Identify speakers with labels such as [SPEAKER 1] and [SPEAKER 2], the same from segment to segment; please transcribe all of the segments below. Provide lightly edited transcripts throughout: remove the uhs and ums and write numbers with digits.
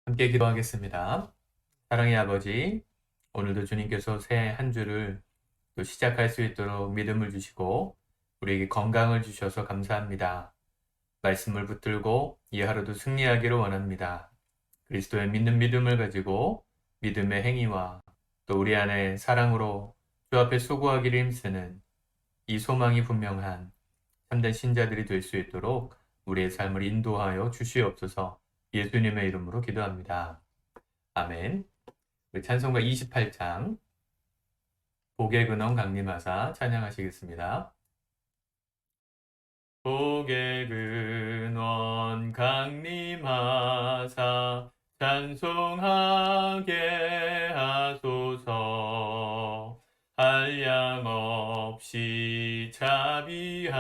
[SPEAKER 1] 함께 기도하겠습니다. 사랑의 아버지, 오늘도 주님께서 새 한 주를 또 시작할 수 있도록 믿음을 주시고 우리에게 건강을 주셔서 감사합니다. 말씀을 붙들고 이 하루도 승리하기를 원합니다. 그리스도의 믿는 믿음을 가지고 믿음의 행위와 또 우리 안에 사랑으로 주 앞에 수고하기를 힘쓰는 이 소망이 분명한 참된 신자들이 될 수 있도록 우리의 삶을 인도하여 주시옵소서. 예수님의 이름으로 기도합니다. 아멘. 우리 찬송가 28장 복의 근원 강림하사 찬양하시겠습니다. 복의 근원 강림하사 찬송하게 하소서. 한량없이 자비하심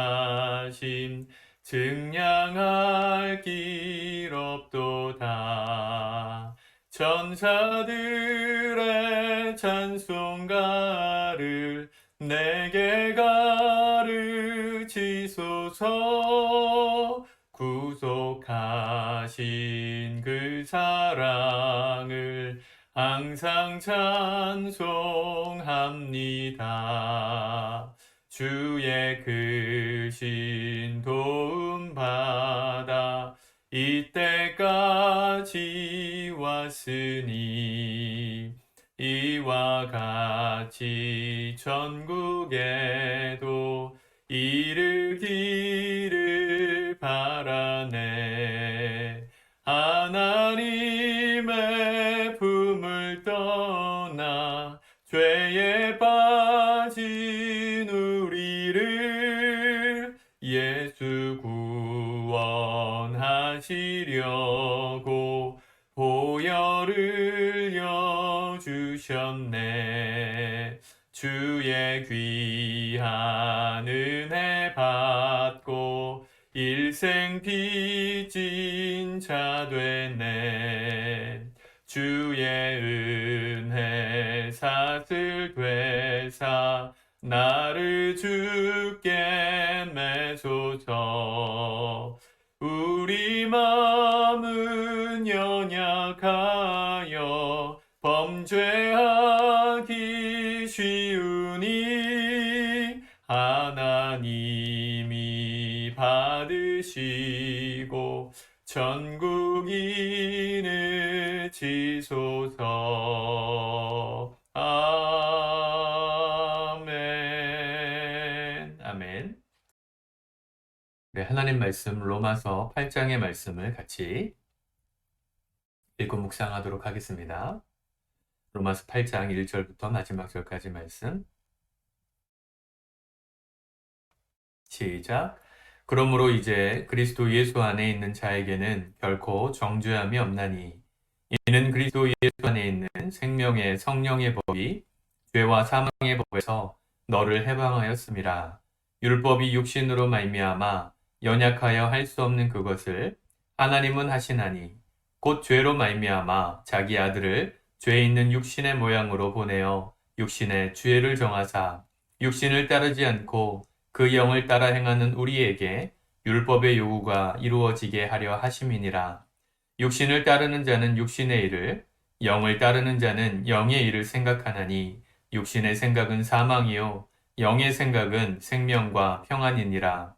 [SPEAKER 1] 증량할 길 없도다. 천사들의 찬송가를 내게 가르치소서. 구속하신 그 사랑을 항상 찬송합니다. 주의 크신 도움 받아 이때까지 왔으니 이와 같이 전국에도 이르기를 바라네. 하나님의 품을 떠나 죄에 빠진 우리를 예수 구원하시려고 보혈을 여주셨네. 주의 귀한 은혜 받고 일생 빚진 자 되네. 주의 은혜 사슬 되사 나를 주께 매소서. 우리 마음은 연약하여 범죄하기 쉬우니 하나님이 받으시고 천국인을 지소서. 아멘. 아멘. 네, 하나님 말씀 로마서 8장의 말씀을 같이 읽고 묵상하도록 하겠습니다. 로마서 8장 1절부터 마지막 절까지 말씀. 시작. 그러므로 이제 그리스도 예수 안에 있는 자에게는 결코 정죄함이 없나니 이는 그리스도 예수 안에 있는 생명의 성령의 법이 죄와 사망의 법에서 너를 해방하였음이라. 율법이 육신으로 말미암아 연약하여 할 수 없는 그것을 하나님은 하시나니 곧 죄로 말미암아 자기 아들을 죄 있는 육신의 모양으로 보내어 육신의 죄를 정하사 육신을 따르지 않고 그 영을 따라 행하는 우리에게 율법의 요구가 이루어지게 하려 하심이니라. 육신을 따르는 자는 육신의 일을, 영을 따르는 자는 영의 일을 생각하나니 육신의 생각은 사망이요 영의 생각은 생명과 평안이니라.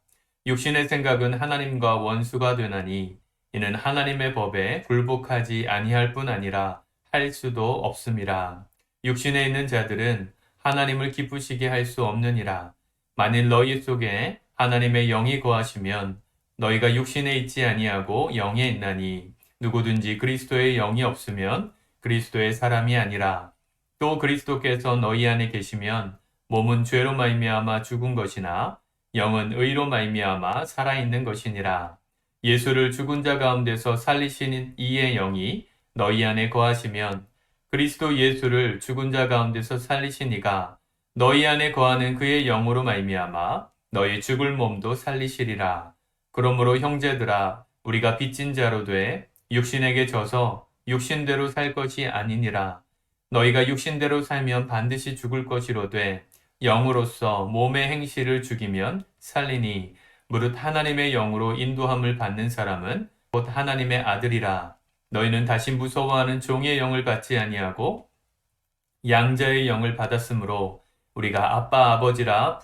[SPEAKER 1] 육신의 생각은 하나님과 원수가 되나니 이는 하나님의 법에 굴복하지 아니할 뿐 아니라 할 수도 없음이라. 육신에 있는 자들은 하나님을 기쁘시게 할 수 없느니라. 만일 너희 속에 하나님의 영이 거하시면 너희가 육신에 있지 아니하고 영에 있나니 누구든지 그리스도의 영이 없으면 그리스도의 사람이 아니라. 또 그리스도께서 너희 안에 계시면 몸은 죄로 말미암아 죽은 것이나 영은 의로 말미암아 살아있는 것이니라. 예수를 죽은 자 가운데서 살리신 이의 영이 너희 안에 거하시면 그리스도 예수를 죽은 자 가운데서 살리신 이가 너희 안에 거하는 그의 영으로 말미암아 너희 죽을 몸도 살리시리라. 그러므로 형제들아 우리가 빚진 자로 돼 육신에게 져서 육신대로 살 것이 아니니라. 너희가 육신대로 살면 반드시 죽을 것이로되 영으로서 몸의 행실을 죽이면 살리니 무릇 하나님의 영으로 인도함을 받는 사람은 곧 하나님의 아들이라. 너희는 다시 무서워하는 종의 영을 받지 아니하고 양자의 영을 받았으므로 우리가 아빠 아버지라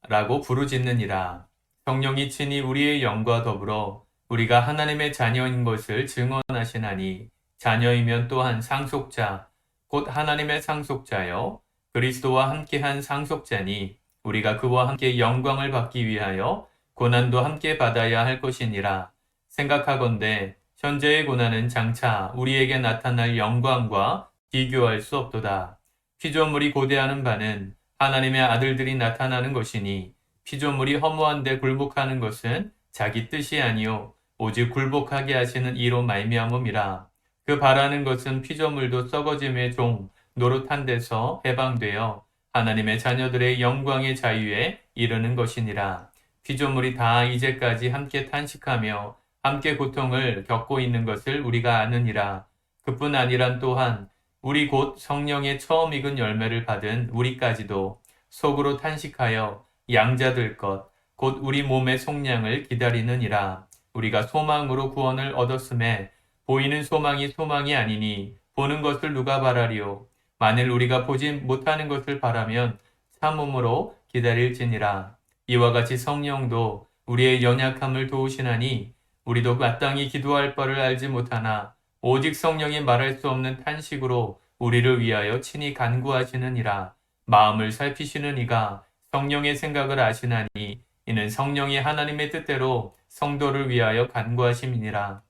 [SPEAKER 1] 라고 부르짖느니라. 성령이 친히 우리의 영과 더불어 우리가 하나님의 자녀인 것을 증언하시나니 자녀이면 또한 상속자 곧 하나님의 상속자요 그리스도와 함께한 상속자니 우리가 그와 함께 영광을 받기 위하여 고난도 함께 받아야 할 것이니라. 생각하건대 현재의 고난은 장차 우리에게 나타날 영광과 비교할 수 없도다. 피조물이 고대하는 바는 하나님의 아들들이 나타나는 것이니 피조물이 허무한데 굴복하는 것은 자기 뜻이 아니요 오직 굴복하게 하시는 이로 말미암음이라. 그 바라는 것은 피조물도 썩어짐의 종 노릇한 데서 해방되어 하나님의 자녀들의 영광의 자유에 이르는 것이니라. 피조물이 다 이제까지 함께 탄식하며 함께 고통을 겪고 있는 것을 우리가 아느니라. 그뿐 아니란 또한 우리 곧 성령의 처음 익은 열매를 받은 우리까지도 속으로 탄식하여 양자될 것, 곧 우리 몸의 속량을 기다리느니라. 우리가 소망으로 구원을 얻었음에 보이는 소망이 소망이 아니니 보는 것을 누가 바라리요. 만일 우리가 보지 못하는 것을 바라면 참음으로 기다릴지니라. 이와 같이 성령도 우리의 연약함을 도우시나니 우리도 마땅히 기도할 바를 알지 못하나 오직 성령이 말할 수 없는 탄식으로 우리를 위하여 친히 간구하시느니라. 마음을 살피시는 이가 성령의 생각을 아시나니 이는 성령이 하나님의 뜻대로 성도를 위하여 간구하심이니라.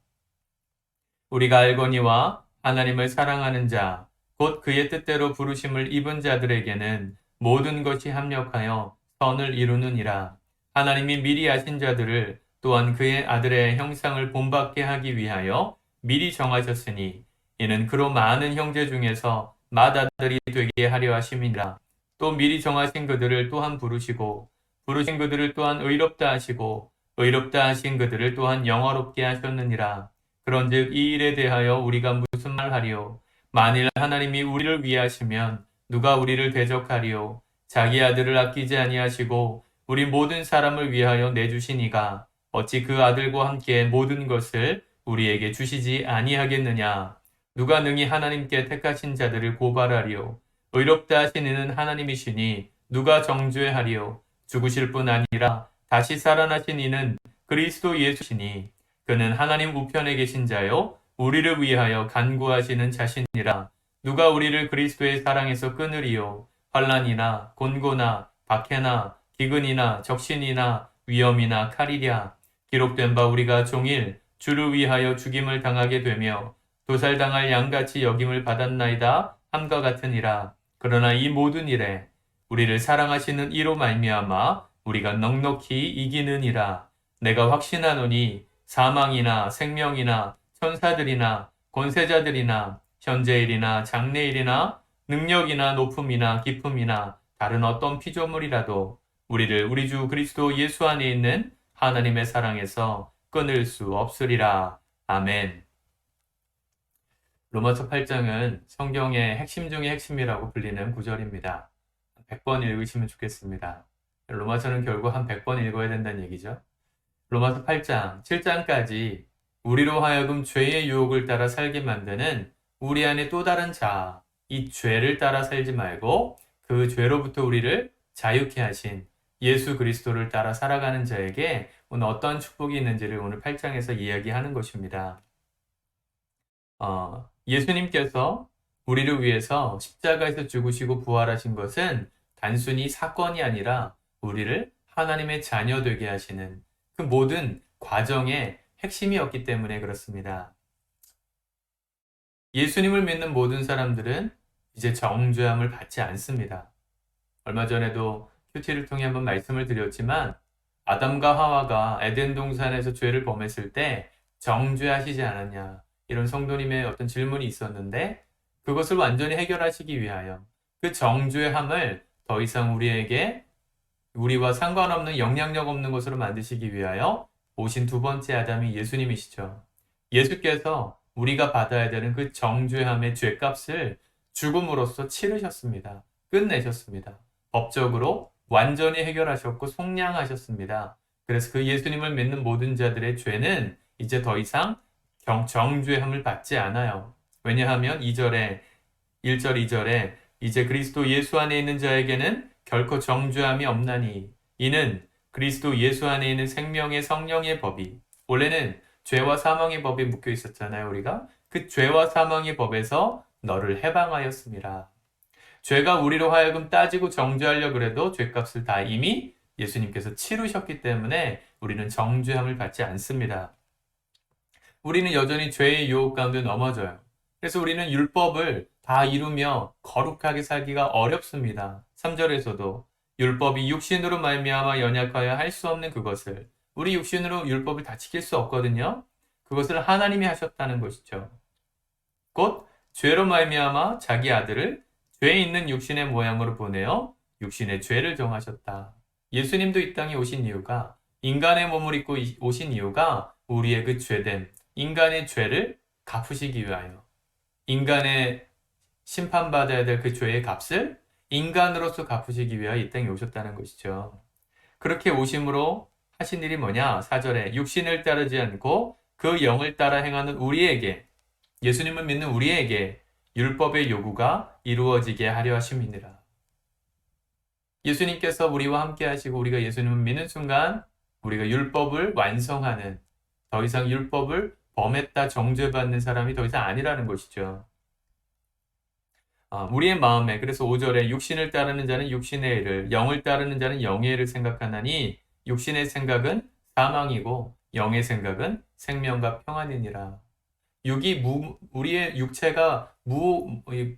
[SPEAKER 1] 우리가 알거니와 하나님을 사랑하는 자, 곧 그의 뜻대로 부르심을 입은 자들에게는 모든 것이 합력하여 선을 이루느니라. 하나님이 미리 아신 자들을 또한 그의 아들의 형상을 본받게 하기 위하여 미리 정하셨으니 이는 그로 많은 형제 중에서 맏아들이 되게 하려 하심이니라. 또 미리 정하신 그들을 또한 부르시고 부르신 그들을 또한 의롭다 하시고 의롭다 하신 그들을 또한 영화롭게 하셨느니라. 그런즉 이 일에 대하여 우리가 무슨 말하리요? 만일 하나님이 우리를 위하시면 누가 우리를 대적하리요? 자기 아들을 아끼지 아니하시고 우리 모든 사람을 위하여 내주시니가 어찌 그 아들과 함께 모든 것을 우리에게 주시지 아니하겠느냐? 누가 능히 하나님께 택하신 자들을 고발하리요? 의롭다 하신 이는 하나님이시니 누가 정죄하리요? 죽으실 뿐 아니라 다시 살아나신 이는 그리스도 예수시니 그는 하나님 우편에 계신 자요 우리를 위하여 간구하시는 자신이라. 누가 우리를 그리스도의 사랑에서 끊으리요? 환난이나 곤고나 박해나 기근이나 적신이나 위험이나 칼이랴. 기록된 바 우리가 종일 주를 위하여 죽임을 당하게 되며 도살당할 양같이 여김을 받았나이다 함과 같으니라. 그러나 이 모든 일에 우리를 사랑하시는 이로 말미암아 우리가 넉넉히 이기느니라. 내가 확신하노니 사망이나 생명이나 천사들이나 권세자들이나 현재일이나 장래일이나 능력이나 높음이나 깊음이나 다른 어떤 피조물이라도 우리를 우리 주 그리스도 예수 안에 있는 하나님의 사랑에서 끊을 수 없으리라. 아멘. 로마서 8장은 성경의 핵심 중의 핵심이라고 불리는 구절입니다. 100번 읽으시면 좋겠습니다. 로마서는 결국 한 100번 읽어야 된다는 얘기죠. 로마서 8장, 7장까지 우리로 하여금 죄의 유혹을 따라 살게 만드는 우리 안에 또 다른 자, 이 죄를 따라 살지 말고 그 죄로부터 우리를 자유케 하신 예수 그리스도를 따라 살아가는 자에게 오늘 어떤 축복이 있는지를 오늘 8장에서 이야기하는 것입니다. 예수님께서 우리를 위해서 십자가에서 죽으시고 부활하신 것은 단순히 사건이 아니라 우리를 하나님의 자녀 되게 하시는 그 모든 과정의 핵심이었기 때문에 그렇습니다. 예수님을 믿는 모든 사람들은 이제 정죄함을 받지 않습니다. 얼마 전에도 큐티를 통해 한번 말씀을 드렸지만 아담과 하와가 에덴 동산에서 죄를 범했을 때 정죄하시지 않았냐 이런 성도님의 어떤 질문이 있었는데 그것을 완전히 해결하시기 위하여 그 정죄함을 더 이상 우리와 상관없는 영향력 없는 것으로 만드시기 위하여 오신 두 번째 아담이 예수님이시죠. 예수께서 우리가 받아야 되는 그 정죄함의 죄값을 죽음으로써 치르셨습니다. 끝내셨습니다. 법적으로 완전히 해결하셨고 속량하셨습니다. 그래서 그 예수님을 믿는 모든 자들의 죄는 이제 더 이상 정죄함을 받지 않아요. 왜냐하면 1절 2절에 이제 그리스도 예수 안에 있는 자에게는 결코 정죄함이 없나니 이는 그리스도 예수 안에 있는 생명의 성령의 법이 원래는 죄와 사망의 법에 묶여 있었잖아요. 우리가 그 죄와 사망의 법에서 너를 해방하였습니다. 죄가 우리로 하여금 따지고 정죄하려 그래도 죄값을 다 이미 예수님께서 치르셨기 때문에 우리는 정죄함을 받지 않습니다. 우리는 여전히 죄의 유혹 가운데 넘어져요. 그래서 우리는 율법을 다 이루며 거룩하게 살기가 어렵습니다. 3절에서도 율법이 육신으로 말미암아 연약하여 할 수 없는 그것을 우리 육신으로 율법을 다 지킬 수 없거든요. 그것을 하나님이 하셨다는 것이죠. 곧 죄로 말미암아 자기 아들을 죄 있는 육신의 모양으로 보내어 육신의 죄를 정하셨다. 예수님도 이 땅에 오신 이유가 인간의 몸을 입고 오신 이유가 우리의 그 죄된 인간의 죄를 갚으시기 위하여 인간의 심판받아야 될 그 죄의 값을 인간으로서 갚으시기 위하여 이 땅에 오셨다는 것이죠. 그렇게 오심으로 하신 일이 뭐냐? 4절에 육신을 따르지 않고 그 영을 따라 행하는 우리에게 예수님을 믿는 우리에게 율법의 요구가 이루어지게 하려 하심이니라. 예수님께서 우리와 함께 하시고 우리가 예수님을 믿는 순간 우리가 율법을 완성하는 더 이상 율법을 범했다 정죄받는 사람이 더 이상 아니라는 것이죠. 우리의 마음에 그래서 5절에 육신을 따르는 자는 육신의 일을 영을 따르는 자는 영의 일을 생각하나니 육신의 생각은 사망이고 영의 생각은 생명과 평안이니라. 우리의 육체가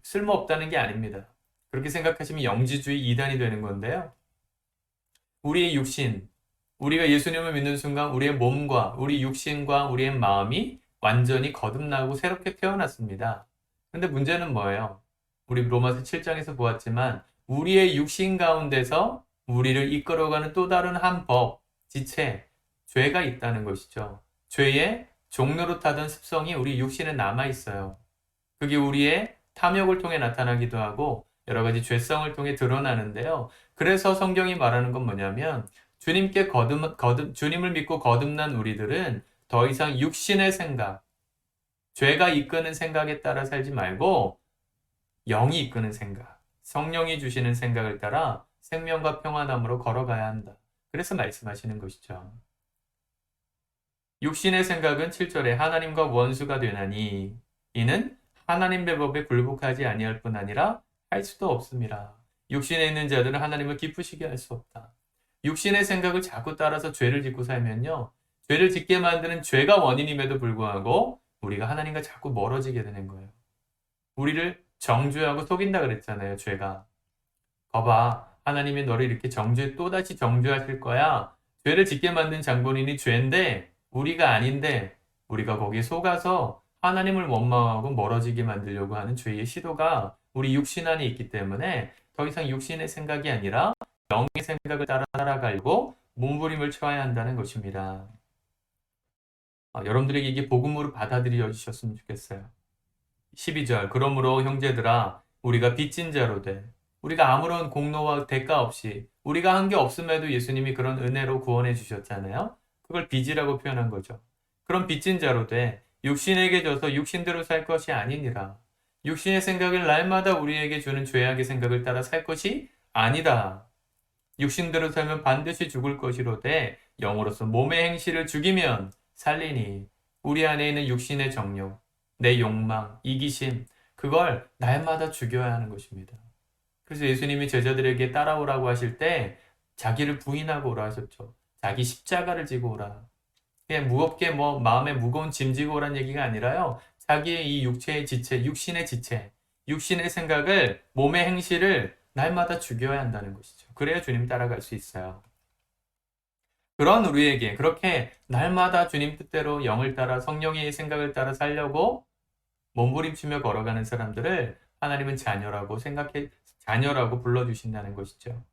[SPEAKER 1] 쓸모없다는 게 아닙니다. 그렇게 생각하시면 영지주의 이단이 되는 건데요. 우리의 육신, 우리가 예수님을 믿는 순간 우리의 몸과 우리 육신과 우리의 마음이 완전히 거듭나고 새롭게 태어났습니다. 근데 문제는 뭐예요? 우리 로마서 7장에서 보았지만 우리의 육신 가운데서 우리를 이끌어가는 또 다른 한 법, 지체, 죄가 있다는 것이죠. 죄의 종로로 타던 습성이 우리 육신에 남아있어요. 그게 우리의 탐욕을 통해 나타나기도 하고 여러 가지 죄성을 통해 드러나는데요. 그래서 성경이 말하는 건 뭐냐면 주님을 믿고 거듭난 우리들은 더 이상 육신의 생각, 죄가 이끄는 생각에 따라 살지 말고 영이 이끄는 생각, 성령이 주시는 생각을 따라 생명과 평안함으로 걸어가야 한다. 그래서 말씀하시는 것이죠. 육신의 생각은 7절에 하나님과 원수가 되나니 이는 하나님의 법에 굴복하지 아니할 뿐 아니라 할 수도 없습니다. 육신에 있는 자들은 하나님을 기쁘시게 할 수 없다. 육신의 생각을 자꾸 따라서 죄를 짓고 살면요. 죄를 짓게 만드는 죄가 원인임에도 불구하고 우리가 하나님과 자꾸 멀어지게 되는 거예요. 우리를 정죄하고 속인다 그랬잖아요. 죄가. 거봐. 하나님이 너를 이렇게 또다시 정죄하실 거야. 죄를 짓게 만든 장본인이 죄인데 우리가 아닌데 우리가 거기에 속아서 하나님을 원망하고 멀어지게 만들려고 하는 죄의 시도가 우리 육신 안에 있기 때문에 더 이상 육신의 생각이 아니라 영의 생각을 따라 살아가고 몸부림을 쳐야 한다는 것입니다. 여러분들에게 이게 복음으로 받아들여 주셨으면 좋겠어요. 12절 그러므로 형제들아 우리가 빚진 자로 돼 우리가 아무런 공로와 대가 없이 우리가 한 게 없음에도 예수님이 그런 은혜로 구원해 주셨잖아요. 그걸 빚이라고 표현한 거죠. 그런 빚진 자로 돼 육신에게 져서 육신대로 살 것이 아니니라. 육신의 생각을 날마다 우리에게 주는 죄악의 생각을 따라 살 것이 아니다. 육신대로 살면 반드시 죽을 것이로되 영으로서 몸의 행실을 죽이면 살리니 우리 안에 있는 육신의 정욕, 내 욕망, 이기심 그걸 날마다 죽여야 하는 것입니다. 그래서 예수님이 제자들에게 따라오라고 하실 때 자기를 부인하고 오라 하셨죠. 자기 십자가를 지고 오라. 그냥 무겁게 마음에 무거운 짐 지고 오라는 얘기가 아니라요. 자기의 이 육체의 지체, 육신의 지체, 육신의 생각을 몸의 행실을 날마다 죽여야 한다는 것이죠. 그래야 주님 따라갈 수 있어요. 그런 우리에게 그렇게 날마다 주님 뜻대로 영을 따라 성령의 생각을 따라 살려고 몸부림치며 걸어가는 사람들을 하나님은 자녀라고 불러주신다는 것이죠.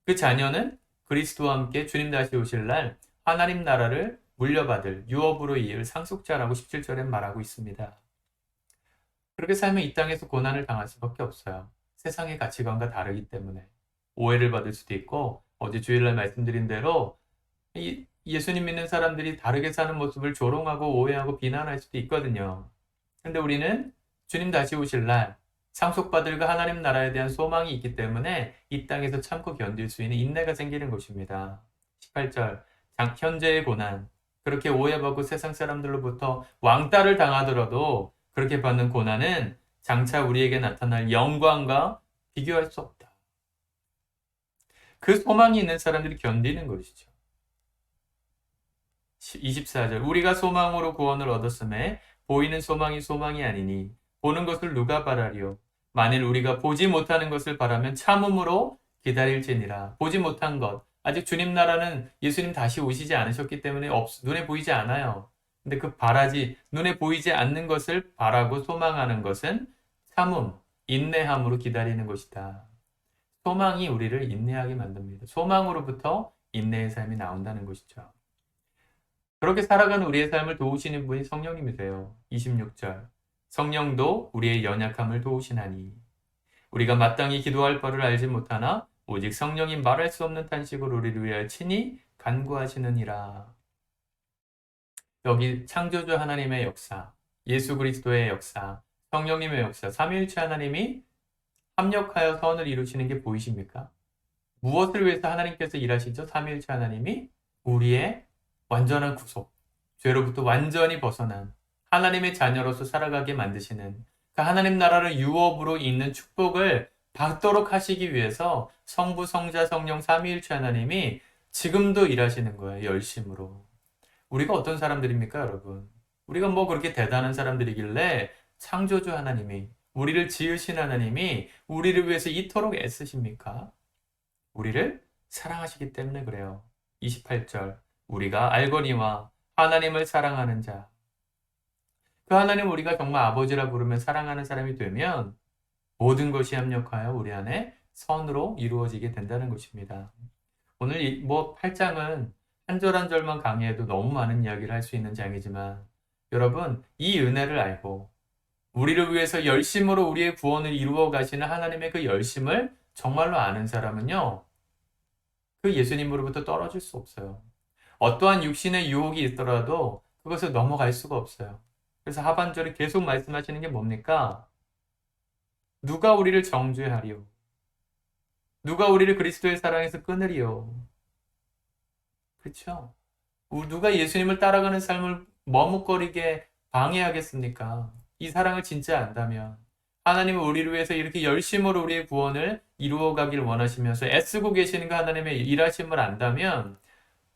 [SPEAKER 1] 그 자녀는 그리스도와 함께 주님 다시 오실 날 하나님 나라를 물려받을 유업으로 이을 상속자라고 17절에 말하고 있습니다. 그렇게 살면 이 땅에서 고난을 당할 수밖에 없어요. 세상의 가치관과 다르기 때문에 오해를 받을 수도 있고 어제 주일날 말씀드린 대로 예수님 믿는 사람들이 다르게 사는 모습을 조롱하고 오해하고 비난할 수도 있거든요. 근데 우리는 주님 다시 오실 날 상속받을 그 하나님 나라에 대한 소망이 있기 때문에 이 땅에서 참고 견딜 수 있는 인내가 생기는 것입니다. 18절 현재의 고난, 그렇게 오해받고 세상 사람들로부터 왕따를 당하더라도 그렇게 받는 고난은 장차 우리에게 나타날 영광과 비교할 수 없다. 그 소망이 있는 사람들이 견디는 것이죠. 24절 우리가 소망으로 구원을 얻었음에 보이는 소망이 아니니 보는 것을 누가 바라리요. 만일 우리가 보지 못하는 것을 바라면 참음으로 기다릴지니라. 보지 못한 것, 아직 주님 나라는 예수님 다시 오시지 않으셨기 때문에 눈에 보이지 않아요. 근데 눈에 보이지 않는 것을 바라고 소망하는 것은 참음, 인내함으로 기다리는 것이다. 소망이 우리를 인내하게 만듭니다. 소망으로부터 인내의 삶이 나온다는 것이죠. 그렇게 살아가는 우리의 삶을 도우시는 분이 성령님이세요. 26절 성령도 우리의 연약함을 도우시나니 우리가 마땅히 기도할 바를 알지 못하나 오직 성령이 말할 수 없는 탄식으로 우리를 위하여 친히 간구하시느니라. 여기 창조주 하나님의 역사, 예수 그리스도의 역사, 성령님의 역사, 삼위일체 하나님이 합력하여 선을 이루시는 게 보이십니까? 무엇을 위해서 하나님께서 일하시죠? 삼위일체 하나님이 우리의 완전한 구속, 죄로부터 완전히 벗어난 하나님의 자녀로서 살아가게 만드시는 그 하나님 나라를 유업으로 있는 축복을 받도록 하시기 위해서 성부, 성자, 성령 삼위일체 하나님이 지금도 일하시는 거예요. 열심으로. 우리가 어떤 사람들입니까, 여러분? 우리가 뭐 그렇게 대단한 사람들이길래 창조주 하나님이, 우리를 지으신 하나님이 우리를 위해서 이토록 애쓰십니까? 우리를 사랑하시기 때문에 그래요. 28절 우리가 알거니와 하나님을 사랑하는 자, 그 하나님 우리가 정말 아버지라 부르며 사랑하는 사람이 되면 모든 것이 합력하여 우리 안에 선으로 이루어지게 된다는 것입니다. 오늘 8장은 한 절 한 절만 강의해도 너무 많은 이야기를 할 수 있는 장이지만 여러분 이 은혜를 알고 우리를 위해서 열심으로 우리의 구원을 이루어 가시는 하나님의 그 열심을 정말로 아는 사람은요, 그 예수님으로부터 떨어질 수 없어요. 어떠한 육신의 유혹이 있더라도 그것을 넘어갈 수가 없어요. 그래서 하반절에 계속 말씀하시는 게 뭡니까? 누가 우리를 정죄하리요? 누가 우리를 그리스도의 사랑에서 끊으리요? 그렇죠? 누가 예수님을 따라가는 삶을 머뭇거리게 방해하겠습니까? 이 사랑을 진짜 안다면 하나님은 우리를 위해서 이렇게 열심으로 우리의 구원을 이루어가길 원하시면서 애쓰고 계시는 그 하나님의 일하심을 안다면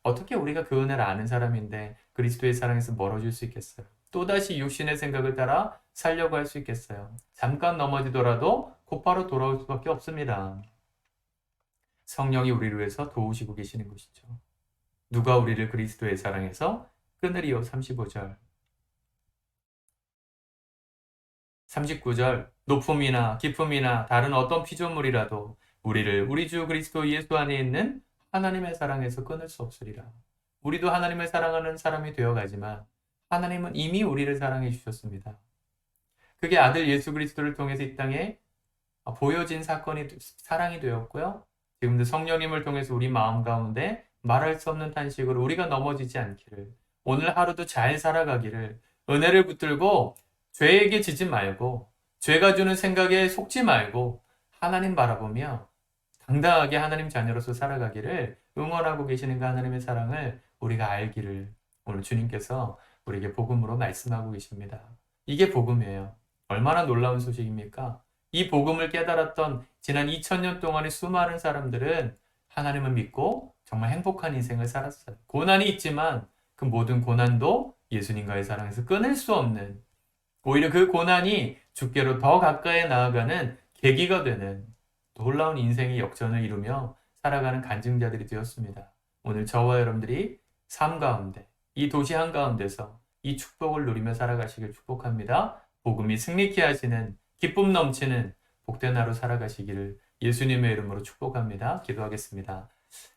[SPEAKER 1] 어떻게 우리가 그 은혜를 아는 사람인데 그리스도의 사랑에서 멀어질 수 있겠어요? 또다시 육신의 생각을 따라 살려고 할 수 있겠어요? 잠깐 넘어지더라도 곧바로 돌아올 수밖에 없습니다. 성령이 우리를 위해서 도우시고 계시는 것이죠. 누가 우리를 그리스도의 사랑에서 끊으리요? 35절 39절 높음이나 깊음이나 다른 어떤 피조물이라도 우리를 우리 주 그리스도 예수 안에 있는 하나님의 사랑에서 끊을 수 없으리라. 우리도 하나님을 사랑하는 사람이 되어가지만 하나님은 이미 우리를 사랑해 주셨습니다. 그게 아들 예수 그리스도를 통해서 이 땅에 보여진 사랑이 되었고요. 지금도 성령님을 통해서 우리 마음 가운데 말할 수 없는 탄식으로 우리가 넘어지지 않기를, 오늘 하루도 잘 살아가기를, 은혜를 붙들고 죄에게 지지 말고 죄가 주는 생각에 속지 말고 하나님 바라보며 당당하게 하나님 자녀로서 살아가기를 응원하고 계시는 그 하나님의 사랑을 우리가 알기를 오늘 주님께서 우리에게 복음으로 말씀하고 계십니다. 이게 복음이에요. 얼마나 놀라운 소식입니까? 이 복음을 깨달았던 지난 2000년 동안의 수많은 사람들은 하나님을 믿고 정말 행복한 인생을 살았어요. 고난이 있지만 그 모든 고난도 예수님과의 사랑에서 끊을 수 없는, 오히려 그 고난이 주께로 더 가까이 나아가는 계기가 되는 놀라운 인생의 역전을 이루며 살아가는 간증자들이 되었습니다. 오늘 저와 여러분들이 삶 가운데, 이 도시 한가운데서 이 축복을 누리며 살아가시길 축복합니다. 복음이 승리케 하시는 기쁨 넘치는 복된 하루 살아가시기를 예수님의 이름으로 축복합니다. 기도하겠습니다.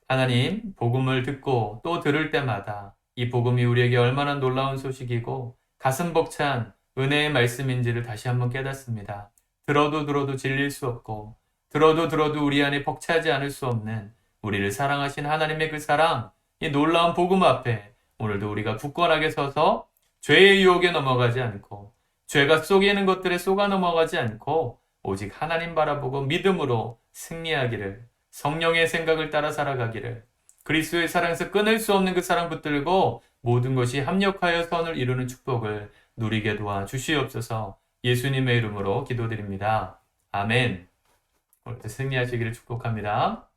[SPEAKER 1] 하나님, 복음을 듣고 또 들을 때마다 이 복음이 우리에게 얼마나 놀라운 소식이고 가슴 벅찬 은혜의 말씀인지를 다시 한번 깨닫습니다. 들어도 질릴 수 없고 들어도 우리 안에 벅차지 않을 수 없는 우리를 사랑하신 하나님의 그 사랑, 이 놀라운 복음 앞에 오늘도 우리가 굳건하게 서서 죄의 유혹에 넘어가지 않고 죄가 속이는 것들에 속아 넘어가지 않고 오직 하나님 바라보고 믿음으로 승리하기를, 성령의 생각을 따라 살아가기를, 그리스도의 사랑에서 끊을 수 없는 그 사랑 붙들고 모든 것이 합력하여 선을 이루는 축복을 누리게 도와 주시옵소서. 예수님의 이름으로 기도드립니다. 아멘. 오늘도 승리하시기를 축복합니다.